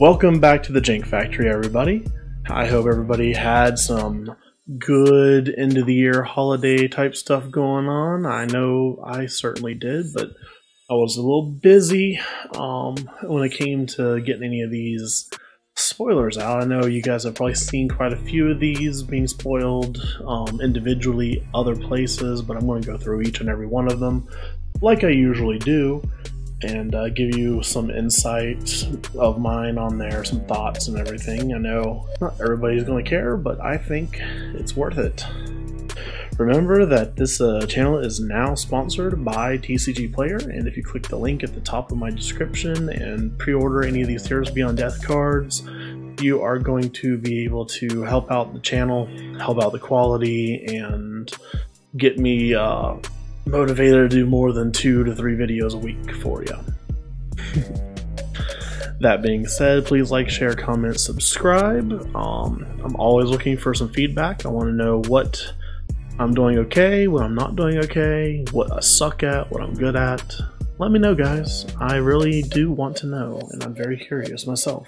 Welcome back to the Jank Factory, everybody. I hope everybody had some good end of the year holiday type stuff going on. I know I certainly did, but I was a little busy when it came to getting any of these spoilers out. I know you guys have probably seen quite a few of these being spoiled individually other places, but I'm going to go through each and every one of them like I usually do, and give you some insight of mine on there, some thoughts and everything. I know not everybody's going to care, but I think it's worth it. Remember that this channel is now sponsored by TCG Player, and if you click the link at the top of my description and pre-order any of these Theros Beyond Death cards, you are going to be able to help out the channel, help out the quality, and get me motivated to do more than 2 to 3 videos a week for you. That being said, please like, share, comment, subscribe. I'm always looking for some feedback. I want to know what I'm doing okay, what I'm not doing okay, what I suck at, what I'm good at. Let me know, guys. I really do want to know, and I'm very curious myself.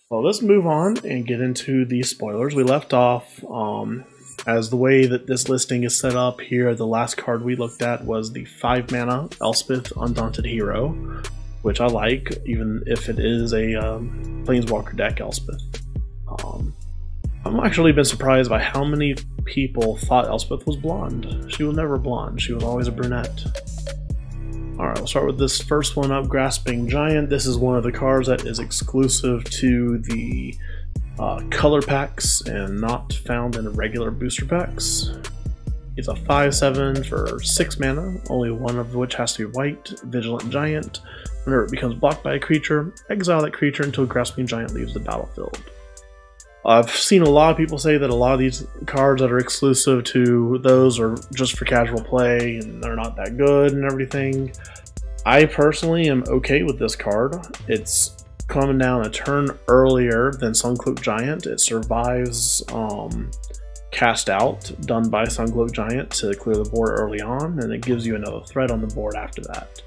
Well, let's move on and get into the spoilers. We left off as the way that this listing is set up here. The last card we looked at was the 5-mana Elspeth Undaunted Hero, which I like, even if it is a Planeswalker deck Elspeth. I've actually been surprised by how many people thought Elspeth was blonde. She was never blonde, she was always a brunette. Alright, we'll start with this first one up, Grasping Giant. This is one of the cards that is exclusive to the color packs and not found in regular booster packs. It's a 5/7 for 6 mana, only one of which has to be white. Vigilant Giant. Whenever it becomes blocked by a creature, exile that creature until Grasping Giant leaves the battlefield. I've seen a lot of people say that a lot of these cards that are exclusive to those are just for casual play and they're not that good and everything. I personally am okay with this card. It's coming down a turn earlier than Suncloak Giant. It survives cast out done by Suncloak Giant to clear the board early on, and it gives you another threat on the board after that.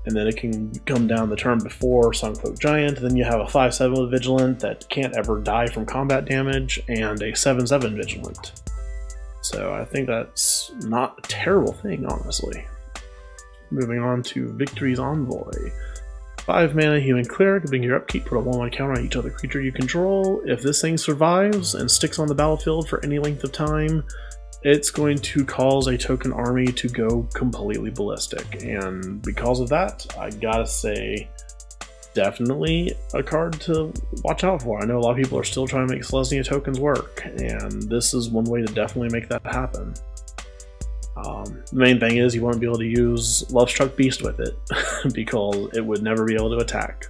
And then it can come down the turn before Suncloak Giant. Then you have a 5/7 with Vigilant that can't ever die from combat damage, and a 7/7 Vigilant. So I think that's not a terrible thing, honestly. Moving on to Victory's Envoy. 5 mana Human Cleric, being your upkeep, put a 1/1 counter on each other creature you control. If this thing survives and sticks on the battlefield for any length of time, it's going to cause a token army to go completely ballistic. And because of that, I gotta say, definitely a card to watch out for. I know a lot of people are still trying to make Selesnya tokens work, and this is one way to definitely make that happen. The main thing is you want to be able to use Lovestruck Beast with it, because it would never be able to attack.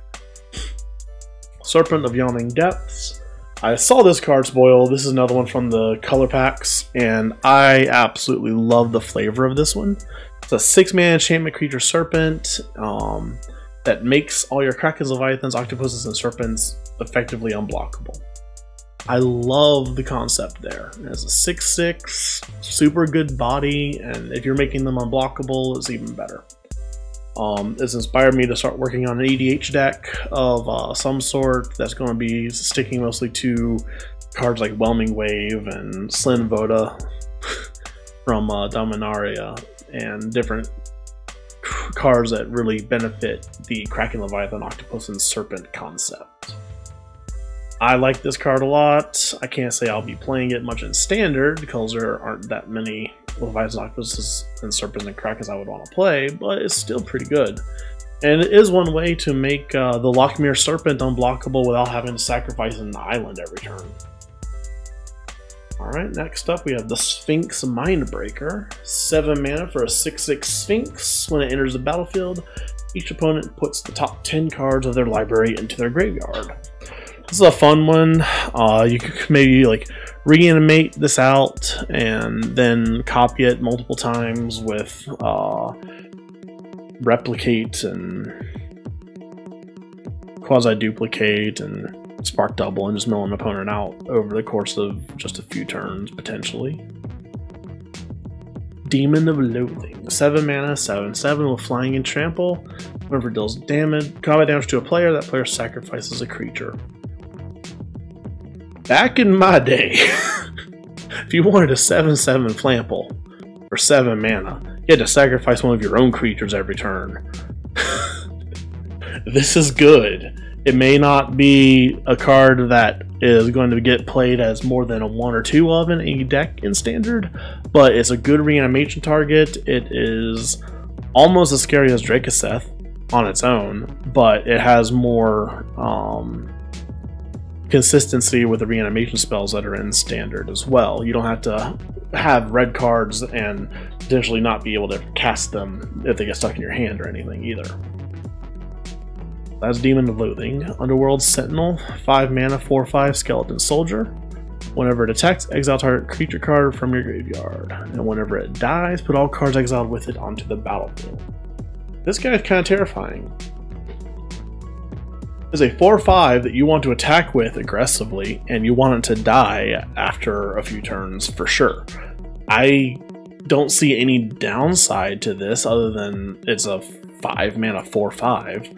Serpent of Yawning Depths. I saw this card spoil. This is another one from the color packs, and I absolutely love the flavor of this one. It's a 6-mana enchantment creature serpent that makes all your Krakens, Leviathans, Octopuses, and Serpents effectively unblockable. I love the concept there. It has a 6/6, super good body, and if you're making them unblockable, it's even better. It's inspired me to start working on an EDH deck of some sort that's going to be sticking mostly to cards like Whelming Wave and Slyn Voda from Dominaria, and different cards that really benefit the Kraken, Leviathan, Octopus, and Serpent concept. I like this card a lot. I can't say I'll be playing it much in Standard because there aren't that many Leviathans, Octopuses, and Serpents and Krakens I would want to play, but it's still pretty good. And it is one way to make the Lochmere Serpent unblockable without having to sacrifice an island every turn. Alright, next up we have the Sphinx Mindbreaker. 7 mana for a 6/6 Sphinx. When it enters the battlefield, each opponent puts the top 10 cards of their library into their graveyard. This is a fun one. You could maybe like reanimate this out and then copy it multiple times with replicate and quasi-duplicate and spark double, and just mill an opponent out over the course of just a few turns potentially. Demon of Loathing. 7 mana, 7/7 with flying and trample. Whenever it deals combat damage to a player, that player sacrifices a creature. Back in my day, if you wanted a 7/7 flample for 7 mana, you had to sacrifice one of your own creatures every turn. This is good. It may not be a card that is going to get played as more than a 1 or 2 of in a deck in Standard, but it's a good reanimation target. It is almost as scary as Dracoseth on its own, but it has more consistency with the reanimation spells that are in Standard as well. You don't have to have red cards and potentially not be able to cast them if they get stuck in your hand or anything either. That's Demon of Loathing. Underworld Sentinel, 5 mana, 4/5 Skeleton Soldier. Whenever it attacks, exile target creature card from your graveyard. And whenever it dies, put all cards exiled with it onto the battlefield. This guy is kind of terrifying. It's a 4/5 that you want to attack with aggressively, and you want it to die after a few turns for sure. I don't see any downside to this other than it's a 5 mana 4/5.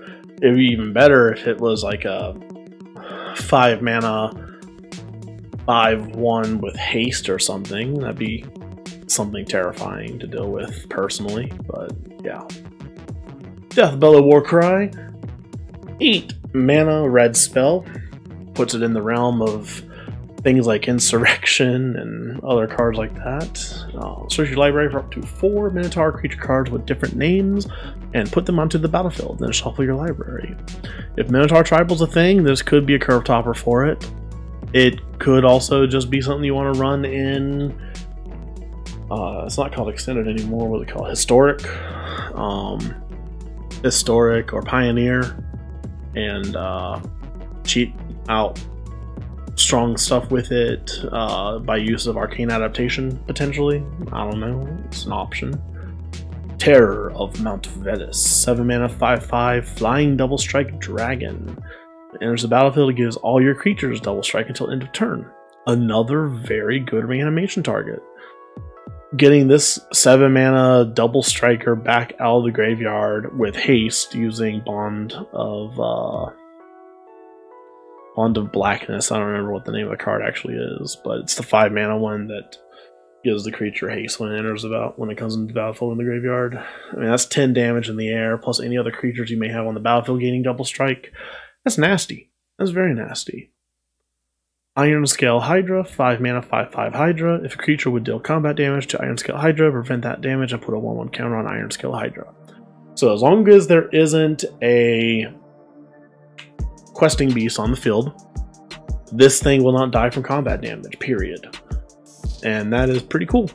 It would be even better if it was like a 5 mana 5/1 with haste or something. That'd be something terrifying to deal with personally, but yeah. Deathbellow Warcry, 8 mana red spell, puts it in the realm of things like Insurrection and other cards like that. Search your library for up to 4 Minotaur creature cards with different names and put them onto the battlefield, then shuffle your library. If Minotaur Tribal's a thing, this could be a curve topper for it. It could also just be something you want to run in, it's not called Extended anymore, what's it called? Historic? Historic or Pioneer, and cheat out strong stuff with it by use of Arcane Adaptation, potentially. I don't know, it's an option. Terror of Mount Vetus, 7 mana 5/5 flying double strike dragon. It enters the battlefield, it gives all your creatures double strike until end of turn. Another very good reanimation target. Getting this 7 mana double striker back out of the graveyard with haste using Bond of Blackness. I don't remember what the name of the card actually is, but it's the 5 mana one that gives the creature haste when it enters when it comes into the battlefield in the graveyard. I mean, that's 10 damage in the air, plus any other creatures you may have on the battlefield gaining double strike. That's nasty. That's very nasty. Iron Scale Hydra, 5 mana 5/5 Hydra. If a creature would deal combat damage to Iron Scale Hydra, prevent that damage and put a 1/1 counter on Iron Scale Hydra. So as long as there isn't a questing beast on the field, this thing will not die from combat damage, period. And that is pretty cool.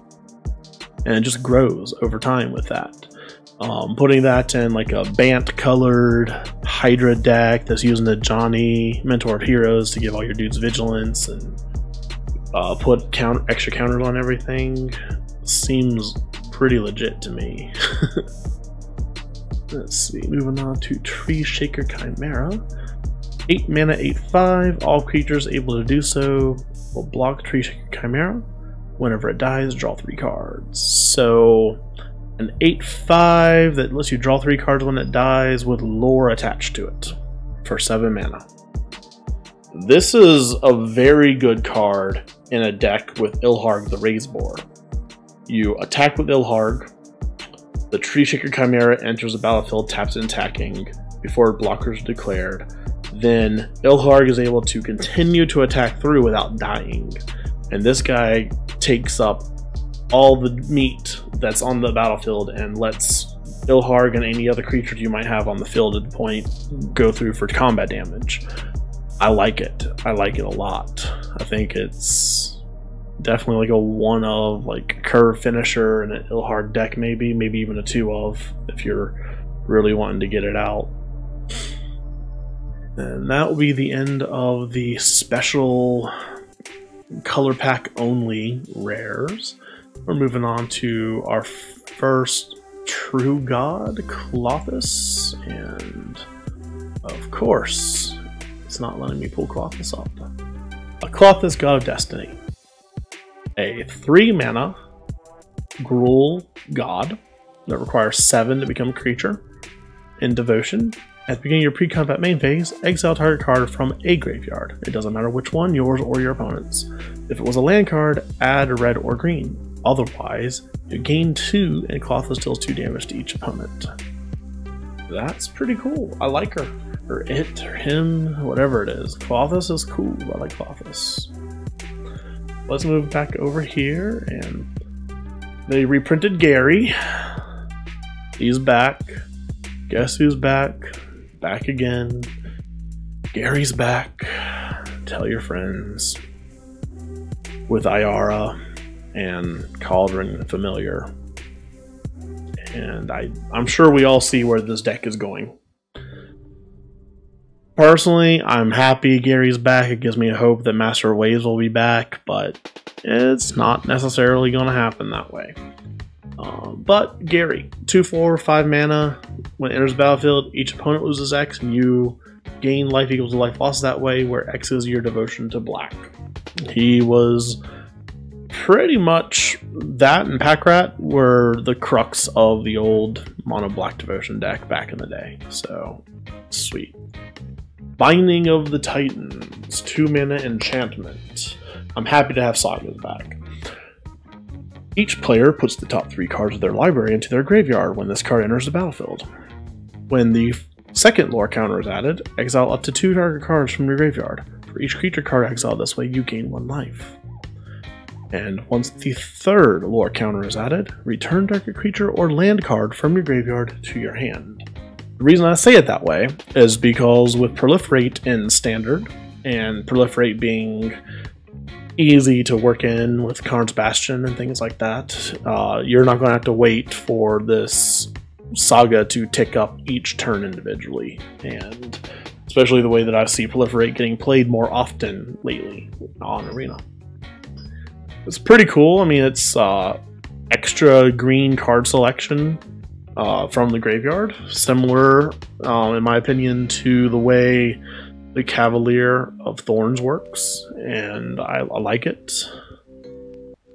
And it just grows over time with that. Putting that in like a Bant colored Hydra deck that's using the Johnny Mentor of Heroes to give all your dudes vigilance and put extra counters on everything seems pretty legit to me. Let's see, moving on to Tree Shaker Chimera. 8 mana 8/5, all creatures able to do so will block Tree Shaker Chimera. Whenever it dies, draw 3 cards. So an 8/5 that lets you draw 3 cards when it dies with lore attached to it for 7 mana. This is a very good card in a deck with Ilharg the Razeboar. You attack with Ilharg, the Tree Shaker Chimera enters the battlefield, taps and attacking before blockers are declared. Then Ilharg is able to continue to attack through without dying. And this guy takes up all the meat that's on the battlefield and lets Ilharg and any other creatures you might have on the field at the point go through for combat damage. I like it. I like it a lot. I think it's definitely like a 1 of, like curve finisher in an Ilharg deck, maybe even a 2 of if you're really wanting to get it out. And that will be the end of the special color pack only rares. We're moving on to our first True God, Klothys, and of course, it's not letting me pull Klothys up. A Klothys, God of Destiny. A 3 mana, Gruul God that requires 7 to become a creature. In Devotion, at the beginning of your pre-combat main phase, exile target card from a graveyard. It doesn't matter which one, yours or your opponent's. If it was a land card, add a red or green. Otherwise, you gain 2 and Clothless deals 2 damage to each opponent. That's pretty cool. I like her. Or it, or him, whatever it is. Clothless is cool. I like Clothless. Let's move back over here, and they reprinted Gary. He's back. Guess who's back? Back again. Gary's back. Tell your friends. With Ayara and Cauldron Familiar. And I'm sure we all see where this deck is going. Personally, I'm happy Gary's back. It gives me a hope that Master of Waves will be back, but it's not necessarily going to happen that way. But Gary, 2/4, 5 mana. When it enters the battlefield, each opponent loses X, and you gain life equals to life lost that way, where X is your devotion to black. He was pretty much that, and Packrat were the crux of the old mono black devotion deck back in the day. So sweet. Binding of the Titans, 2 mana enchantment. I'm happy to have Saga's back. Each player puts the top 3 cards of their library into their graveyard when this card enters the battlefield. When the second lore counter is added, exile up to 2 target cards from your graveyard. For each creature card exiled this way, you gain 1 life. And once the third lore counter is added, return target creature or land card from your graveyard to your hand. The reason I say it that way is because with Proliferate in Standard, and Proliferate being easy to work in with Karn's Bastion and things like that, you're not going to have to wait for this saga to tick up each turn individually. And especially the way that I see Proliferate getting played more often lately on Arena. It's pretty cool. I mean, it's extra green card selection from the graveyard. Similar, in my opinion, to the way the Cavalier of Thorns works, and I like it.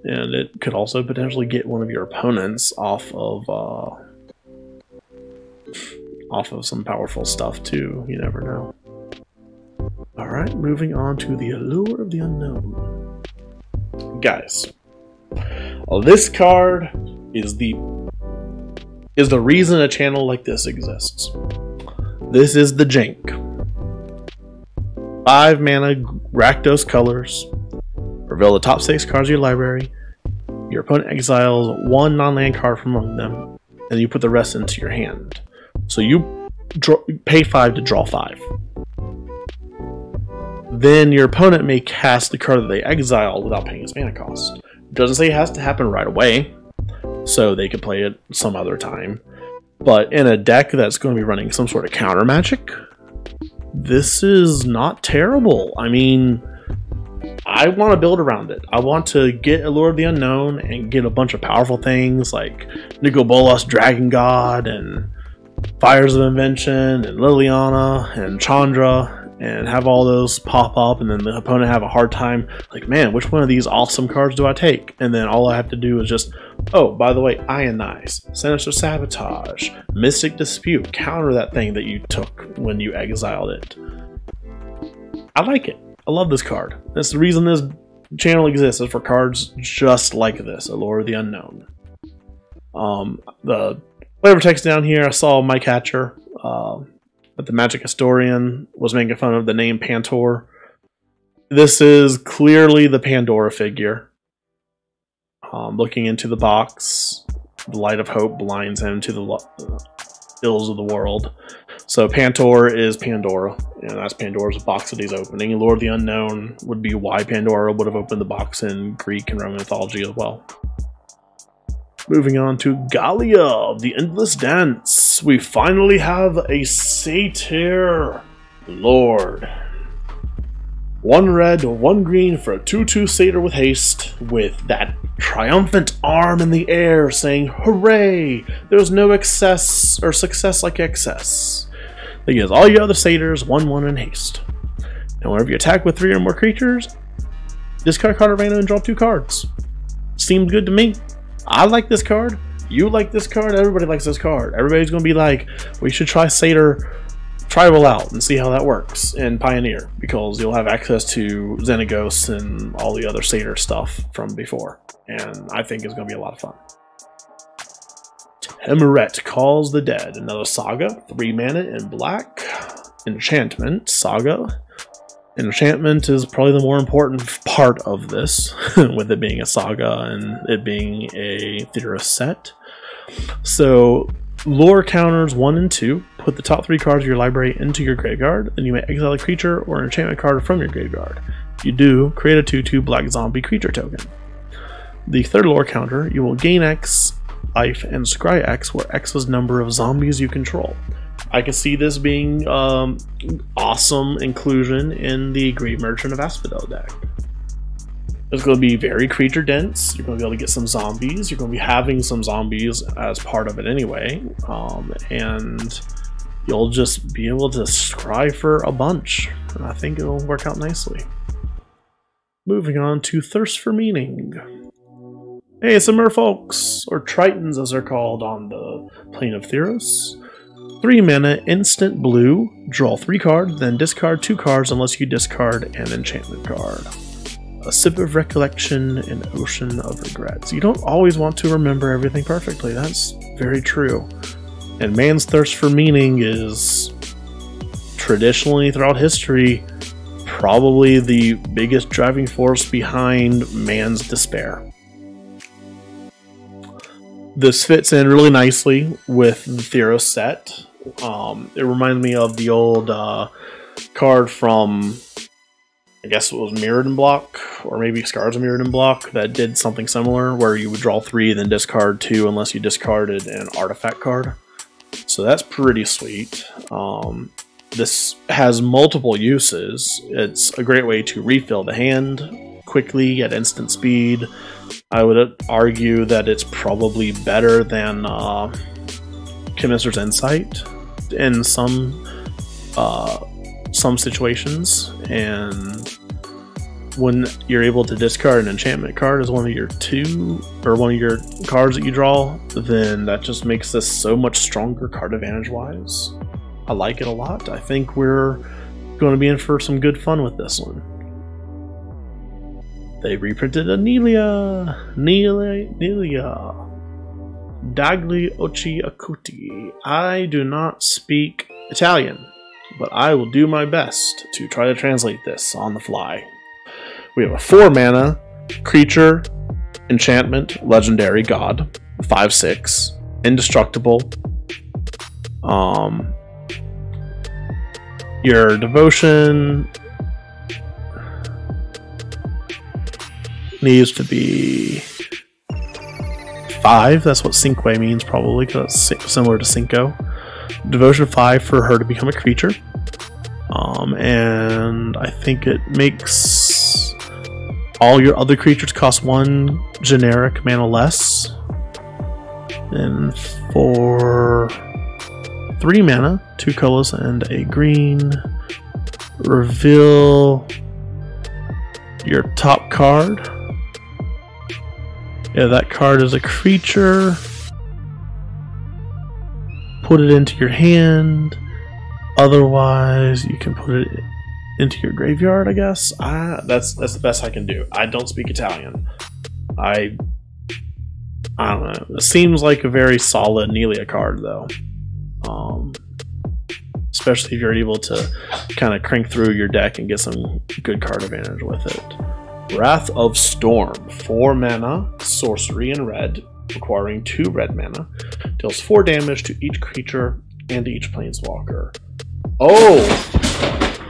And it could also potentially get one of your opponents off of some powerful stuff too. You never know. Alright, moving on to the Allure of the Unknown. Guys, this card is the reason a channel like this exists. This is the Jank. 5 mana Rakdos colors. Reveal the top 6 cards of your library. Your opponent exiles 1 non-land card from among them, and you put the rest into your hand. So you pay 5 to draw 5. Then your opponent may cast the card that they exiled without paying its mana cost. It doesn't say it has to happen right away, so they can play it some other time. But in a deck that's going to be running some sort of counter magic, this is not terrible. I mean, I want to build around it. I want to get Allure of the Unknown and get a bunch of powerful things like Nicobolas, Dragon God, and Fires of Invention, and Liliana, and Chandra, and have all those pop up, and then the opponent have a hard time, like, man, which one of these awesome cards do I take? And then all I have to do is just, oh, by the way, Ionize, Sinister Sabotage, Mystic Dispute, counter that thing that you took when you exiled it. I like it. I love this card. That's the reason this channel exists, is for cards just like this, Allure of the Unknown. The flavor text down here, I saw Mike Hatcher, but the Magic Historian was making fun of the name Pantor. This is clearly the Pandora figure. Looking into the box, the light of hope blinds him to the ills of the world. So Pantor is Pandora, and that's Pandora's box that he's opening. Allure of the Unknown would be why Pandora would have opened the box in Greek and Roman mythology as well. Moving on to Gallia of the Endless Dance. We finally have a Satyr Lord. 1 red, 1 green for a 2/2 Satyr with haste, with that triumphant arm in the air saying, hooray! There's no excess or success like excess. That gives all your other Satyrs 1/1 in haste. And whenever you attack with 3 or more creatures, discard a card of random and draw 2 cards. Seems good to me. I like this card. You like this card. Everybody likes this card. Everybody's going to be like, we should try Satyr Tribal out and see how that works in Pioneer, because you'll have access to Xenagos and all the other Satyr stuff from before, and I think it's going to be a lot of fun. Temerret Calls the Dead, another Saga, 3 mana in black. Enchantment Saga. Enchantment is probably the more important part of this, with it being a Saga and it being a Theros set. So lore counters 1 and 2. Put the top 3 cards of your library into your graveyard, and you may exile a creature or an enchantment card from your graveyard. If you do, create a 2/2 black zombie creature token. The third lore counter, you will gain X life and scry X, where X is number of zombies you control. I can see this being awesome inclusion in the Great Merchant of Asphodel deck. It's going to be very creature dense. You're going to be able to get some zombies. You're going to be having some zombies as part of it anyway, and you'll just be able to scry for a bunch. And I think it'll work out nicely. Moving on to Thirst for Meaning. Hey, some merfolks, or Tritons as they're called on the plane of Theros. 3 mana, instant blue, draw 3 cards, then discard 2 cards unless you discard an enchantment card. A sip of recollection, an ocean of regrets. You don't always want to remember everything perfectly, that's very true. And man's thirst for meaning is, traditionally throughout history, probably the biggest driving force behind man's despair. This fits in really nicely with the Theros set. It reminds me of the old card from, I guess it was Mirrored in Block, or maybe Scars of Mirrored in Block, that did something similar, where you would draw 3, then discard 2 unless you discarded an artifact card. So that's pretty sweet. This has multiple uses. It's a great way to refill the hand quickly at instant speed. I would argue that it's probably better than Chemist's Insight in some situations, and when you're able to discard an enchantment card as one of your cards that you draw, then that just makes this so much stronger card advantage wise. I like it a lot. I think we're going to be in for some good fun with this one. They reprinted a Nelia. Dagli Ochi Akuti. I do not speak Italian, but I will do my best to try to translate this on the fly. We have a 4 mana creature, enchantment, legendary god, 5/6, indestructible. Your devotion needs to be 5. That's what Cinque means, probably, because it's similar to Cinco. Devotion 5 for her to become a creature. And I think it makes all your other creatures cost 1 generic mana less. And for 3 mana, 2 colors and a green, reveal your top card. Yeah, that card is a creature. Put it into your hand. Otherwise, you can put it into your graveyard, I guess. That's the best I can do. I don't speak Italian. I don't know. It seems like a very solid Nelia card, though. Especially if you're able to kind of crank through your deck and get some good card advantage with it. Wrath of Storm, 4 mana, sorcery in red, requiring 2 red mana, deals 4 damage to each creature and to each planeswalker. Oh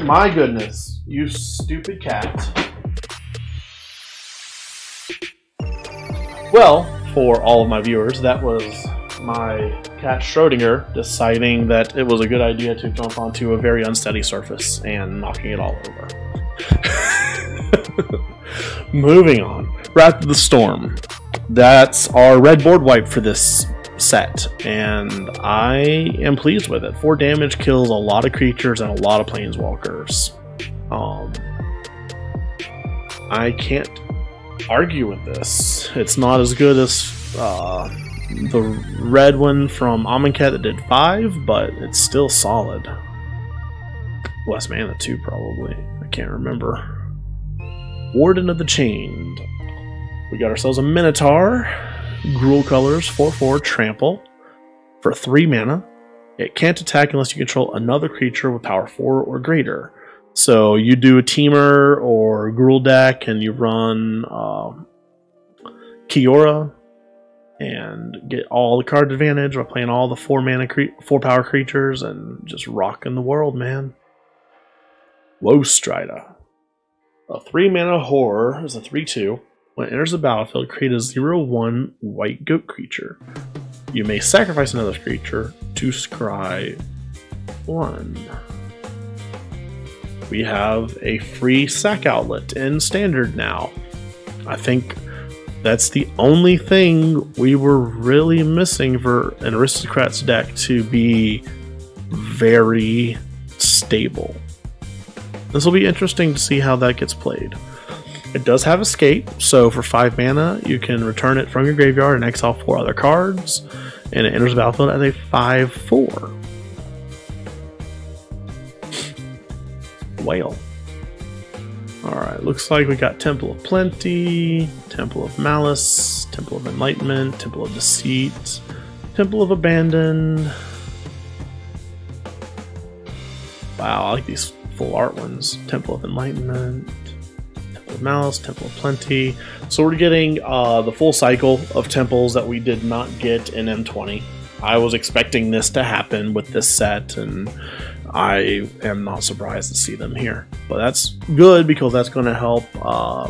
my goodness, you stupid cat. Well, for all of my viewers, that was my cat Schrodinger deciding that it was a good idea to jump onto a very unsteady surface and knocking it all over. Moving on. Wrath of the Storm. That's our red board wipe for this set, and I am pleased with it. 4 damage kills a lot of creatures and a lot of planeswalkers. I can't argue with this. It's not as good as the red one from Amonkhet that did 5, but it's still solid. Less mana too, probably. I can't remember. Warden of the Chained. We got ourselves a Minotaur. Gruul colors, 4/4 trample. For 3 mana. It can't attack unless you control another creature with power 4 or greater. So you do a Teamer or Gruul deck and you run Kiora and get all the card advantage by playing all the 4 power creatures and just rocking the world, man. Woe Strida. A 3 mana horror is a 3/2. When it enters the battlefield, create a 0/1 white goat creature. You may sacrifice another creature to scry 1. We have a free sack outlet in standard now. I think that's the only thing we were really missing for an Aristocrats deck to be very stable. This will be interesting to see how that gets played. It does have escape, so for 5 mana, you can return it from your graveyard and exile 4 other cards, and it enters the battlefield as a 5/4. Whale. Alright, looks like we got Temple of Plenty, Temple of Malice, Temple of Enlightenment, Temple of Deceit, Temple of Abandon. Wow, I like these full art ones. Temple of Enlightenment, Temple of Malice, Temple of Plenty. So we're getting the full cycle of temples that we did not get in M20. I was expecting this to happen with this set, and I am not surprised to see them here. But that's good because that's going to help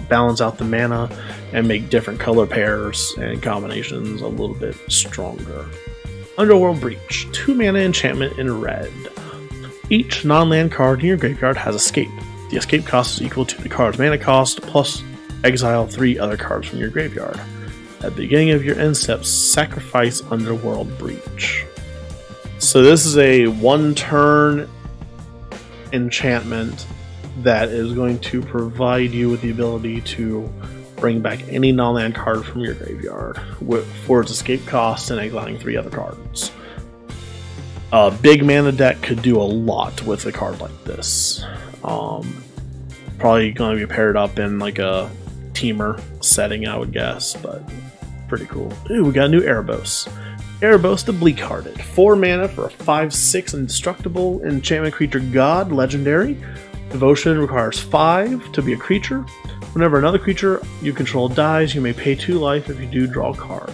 balance out the mana and make different color pairs and combinations a little bit stronger. Underworld Breach. 2 mana enchantment in red. Each non-land card in your graveyard has escape. The escape cost is equal to the card's mana cost plus exile 3 other cards from your graveyard. At the beginning of your end step, sacrifice Underworld Breach. So this is a 1-turn enchantment that is going to provide you with the ability to bring back any non-land card from your graveyard for its escape cost and exiling 3 other cards. A big mana deck could do a lot with a card like this. Probably going to be paired up in like a Teamer setting, I would guess, but pretty cool. Ooh, we got a new Erebos. Erebos the Bleak-Hearted. 4 mana for a 5/6 indestructible enchantment creature god, legendary. Devotion requires 5 to be a creature. Whenever another creature you control dies, you may pay 2 life. If you do, draw a card.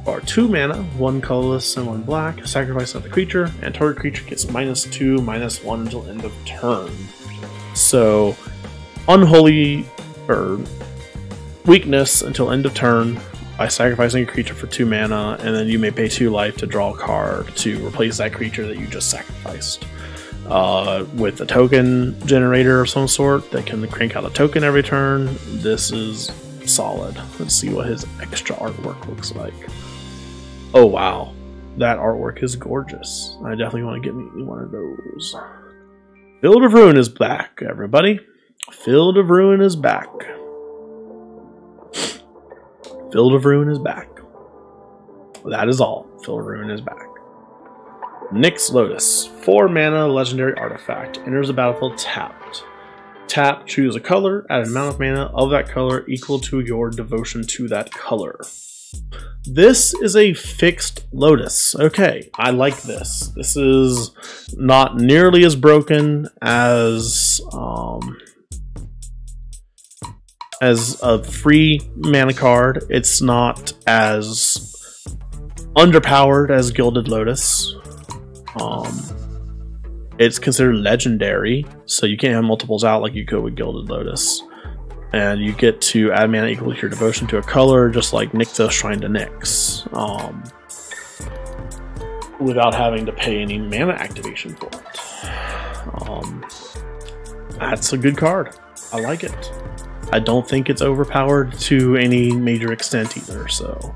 Or 2 mana, 1 colorless and 1 black. Sacrifice another creature, and target creature gets -2, -1 until end of turn. So, unholy or weakness until end of turn by sacrificing a creature for 2 mana, and then you may pay 2 life to draw a card to replace that creature that you just sacrificed. With a token generator of some sort that can crank out a token every turn, this is solid. Let's see what his extra artwork looks like. Oh wow, that artwork is gorgeous. I definitely want to get me one of those. Field of Ruin is back, everybody. Field of Ruin is back. Field of Ruin is back. That is all. Field of Ruin is back. Nyx Lotus. 4 mana legendary artifact. Enters the battlefield tapped. Tap, choose a color, add an amount of mana of that color equal to your devotion to that color. This is a fixed Lotus. Okay, I like this. This is not nearly as broken as a free mana card. It's not as underpowered as Gilded Lotus. It's considered legendary, so you can't have multiples out like you could with Gilded Lotus. And you get to add mana equal to your devotion to a color, just like Nykthos Shrine to Nyx, without having to pay any mana activation for it. That's a good card. I like it. I don't think it's overpowered to any major extent either, so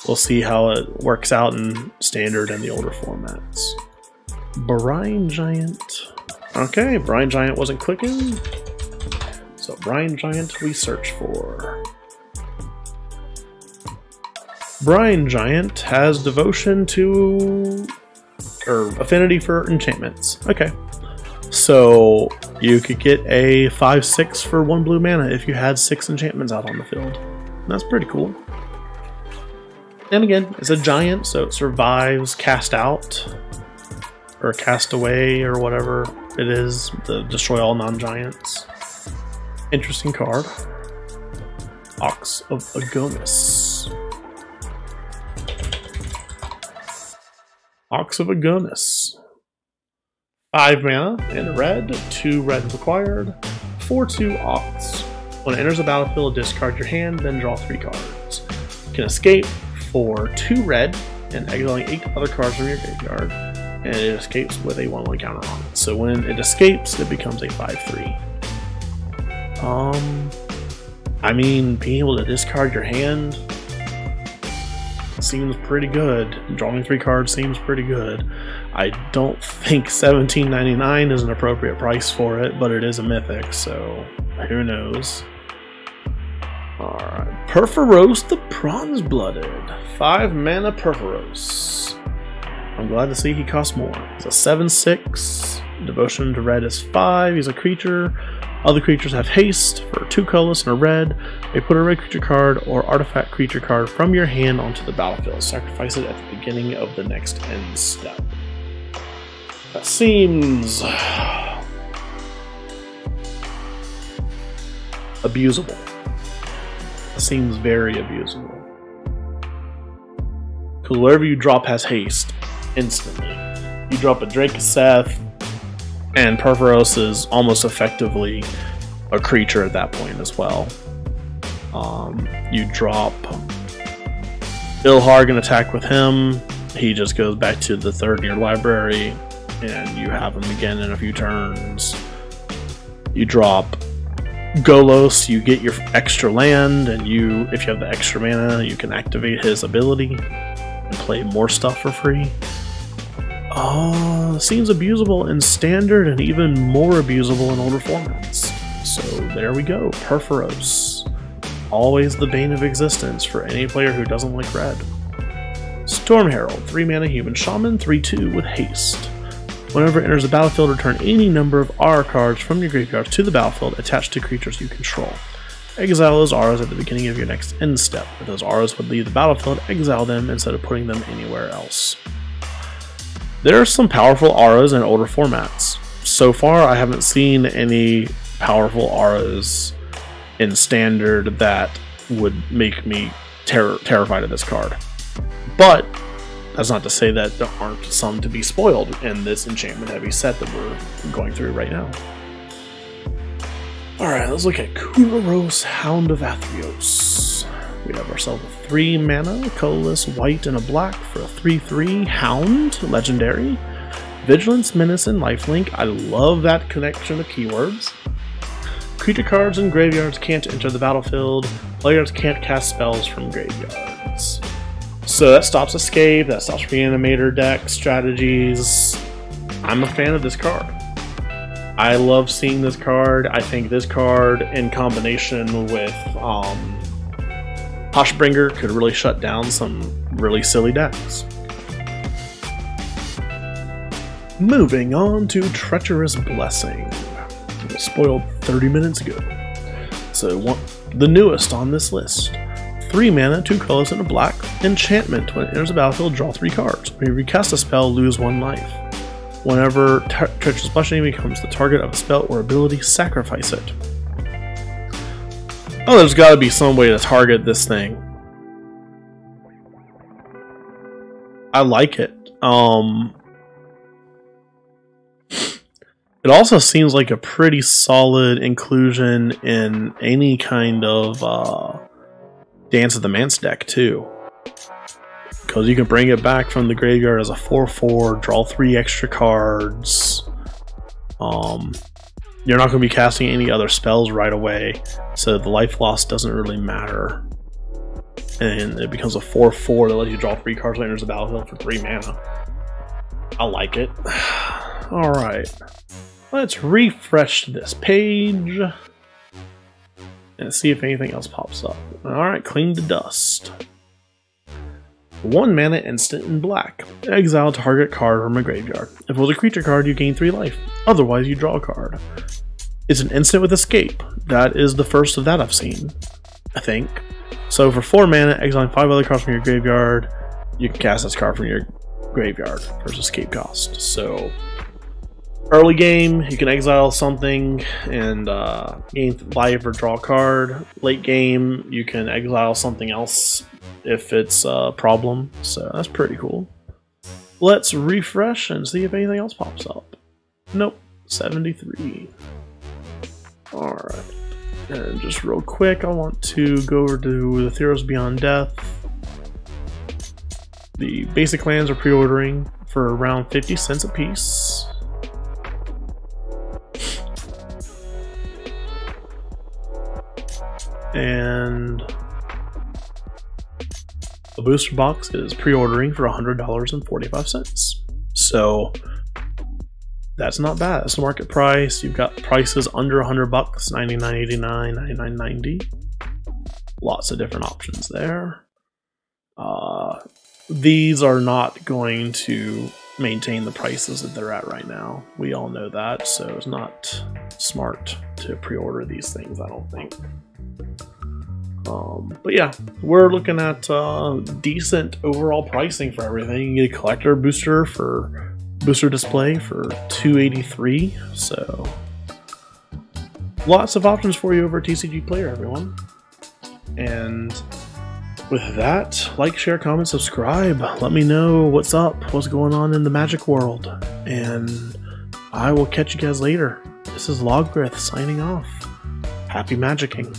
we'll see how it works out in Standard and the older formats. Brine Giant. Okay, Brine Giant wasn't clicking. So Brine Giant we search for. Brine Giant has devotion to, or affinity for enchantments. Okay. So you could get a 5/6 for 1 blue mana if you had 6 enchantments out on the field. That's pretty cool. And again, it's a giant, so it survives cast out, or cast away, or whatever it is, to destroy all non-giants. Interesting card. Ox of Agonis. Ox of Agonis. 5 mana in red, 2 red required, 4/2 Ox. When it enters the battlefield, discard your hand, then draw 3 cards. You can escape for 2 red and exiling 8 other cards from your graveyard, and it escapes with a 1/1 counter on it. So when it escapes, it becomes a 5/3. I mean, being able to discard your hand seems pretty good. Drawing 3 cards seems pretty good. I don't think $17.99 is an appropriate price for it, but it is a mythic, so who knows. Alright, Perforos the Bronze-Blooded. 5 mana Perforos. I'm glad to see he costs more. It's a 7/6. Devotion to red is 5. He's a creature. Other creatures have haste for 2 colorless and a red. They put a red creature card or artifact creature card from your hand onto the battlefield. Sacrifice it at the beginning of the next end step. That seems abusable. That seems very abusable. Because wherever you drop has haste instantly. You drop a Drake of Seth, and Perforos is almost effectively a creature at that point as well. You drop Ilharg and attack with him. He just goes back to the 3rd in your library, and you have him again in a few turns. You drop Golos, you get your extra land, and if you have the extra mana, you can activate his ability and play more stuff for free. Seems abusable in standard and even more abusable in older formats. So there we go, Perforos. Always the bane of existence for any player who doesn't like red. Storm Herald, 3 mana human shaman, 3/2 with haste. Whenever it enters the battlefield, return any number of aura cards from your graveyard to the battlefield attached to creatures you control. Exile those auras at the beginning of your next end step. If those auras would leave the battlefield, exile them instead of putting them anywhere else. There are some powerful auras in older formats. So far, I haven't seen any powerful auras in standard that would make me terrified of this card. But that's not to say that there aren't some to be spoiled in this enchantment heavy set that we're going through right now. Alright, let's look at Kuroros, Hound of Athreos. We have ourselves a 3 mana, colorless, white, and a black for a 3/3 Hound, legendary. Vigilance, Menace, and Lifelink. I love that connection of keywords. Creature cards in graveyards can't enter the battlefield. Players can't cast spells from graveyards. So that stops escape, that stops reanimator deck strategies. I'm a fan of this card. I love seeing this card. I think this card in combination with Hushbringer could really shut down some really silly decks. Moving on to Treacherous Blessing. It was spoiled 30 minutes ago. So the newest on this list. 3 mana, 2 colors, and a black. Enchantment. When it enters the battlefield, draw 3 cards. When you recast a spell, lose 1 life. Whenever Treacherous Blessing becomes the target of a spell or ability, sacrifice it. Oh, there's got to be some way to target this thing. I like it. It also seems like a pretty solid inclusion in any kind of Dance of the Manse deck too. Because you can bring it back from the graveyard as a 4/4, draw 3 extra cards. You're not going to be casting any other spells right away, so the life loss doesn't really matter. And it becomes a 4/4 that lets you draw 3 cards when it enters the battlefield for 3 mana. I like it. Alright. Let's refresh this page and see if anything else pops up. Alright, clean to dust. 1 mana instant in black. Exile target card from a graveyard. If it was a creature card, you gain 3 life. Otherwise, you draw a card. It's an instant with escape. That is the first of that I've seen, I think. So for 4 mana, exiling 5 other cards from your graveyard, you can cast this card from your graveyard for its escape cost. So early game, you can exile something and gain life or draw a card. Late game, you can exile something else if it's a problem. So that's pretty cool. Let's refresh and see if anything else pops up. Nope, 73. Alright, and just real quick, I want to go over to the Theros Beyond Death. The basic lands are pre-ordering for around 50 cents a piece. And the booster box is pre-ordering for $100.45. So that's not bad. That's the market price. You've got prices under $100, $99.89, $99.90. Lots of different options there. These are not going to maintain the prices that they're at right now. We all know that, so it's not smart to pre-order these things, I don't think. But yeah, we're looking at decent overall pricing for everything. You get a collector booster display for $283, so lots of options for you over at TCG Player, everyone. And with that, like, share, comment, subscribe. Let me know what's up, what's going on in the Magic world, and I will catch you guys later. This is Logrith signing off. Happy magicking.